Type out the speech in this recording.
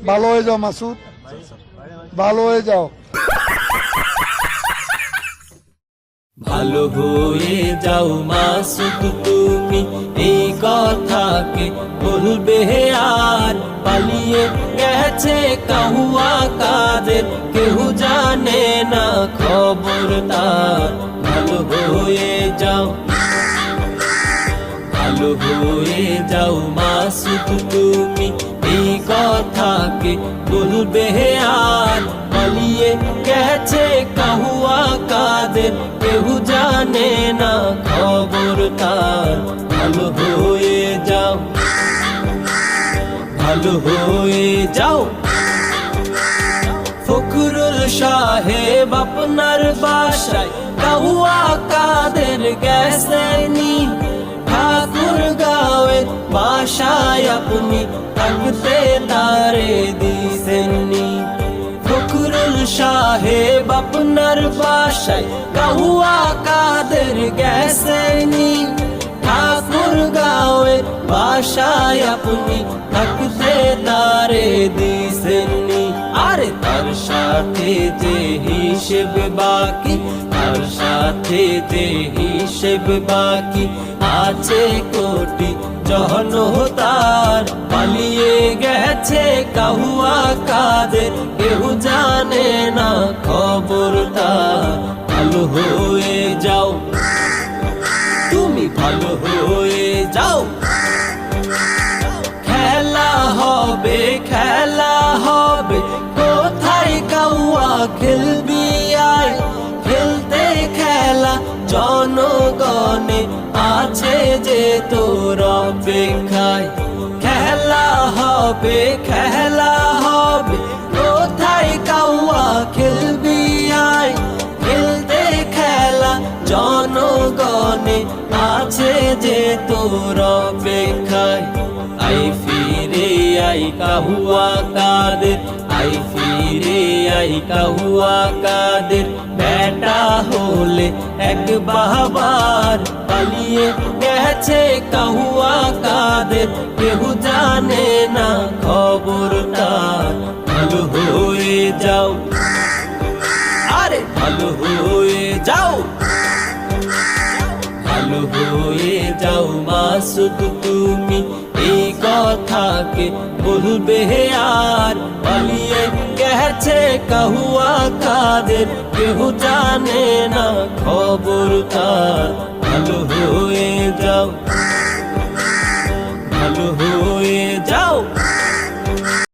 ভালো হয়ে যাও মাসুদ, ভালো হয়ে যাও। ভালো হয়ে যাও মাসুদ তুমি, এই কথাকে বলবে আর। পালিয়ে গেছে কাহুয়া কাদের, কেউ জানে না খবর তার। ভালো হয়ে যাও, ভালো হয়ে যাও মাসুদ তুমি, এই কথাকে বলবে আর। পালিয়ে গেছে কাহুয়া কাদের, কেউ জানে না খবর তার। ভালো হয়ে যাও, ভালো হয়ে যাও। ফখরুল সাহেব আপনার বাসায় কাহুয়া কাদের গেছেনি, ঠাকুর গাঁয়ের বাসায় আপনি থাকতে তারে দিছেননি। ফখরুল সাহেব আপনার বাসায় কাহুয়া কাদের গেছেনি, ঠাকুর গাঁয়ের বাসায় আপনি থাকতে তারে দিছেননি। আরে তার সাথে যে হিসেব বাকি, তার সাথে যে হিসেব বাকি আছে কোটি জনতার। পালিয়ে গেছে কাহুয়া কাদের, কেউ জানে না খবর তার। ভালো হয়ে যাও তুমি, ভালো হয়ে যাও। খেলা হবে, খেলা হবে, কোথায় কাহুয়া খেলবি আয়। খেলতে খেলা জনগণে আছে যে তোর অপেক্ষায়। খেলা হবে, খেলা হবে, কোথায় কাহুয়া খেলবি আয়। খেলতে খেলা জনগণে আছে যে তোর অপেক্ষায়। আই ফিরে আই কাহুয়া কাদের, আই ফিরে আই কাহুয়া কাদের। বেটা হলে এক বাবার, পালিয়ে গেছে কাহুয়া কাদের, কেউ জানে না খবর তার। ভালো হয়ে যাও, আরে ভালো হয়ে যাও, ভালো হয়ে যাও মাসুদ তুমি, এই কথাকে বলবে আর। পালিয়ে গেছে কাহুয়া কাদের, কেউ জানে না খবর তার। ভালো হয়ে যাও, ভালো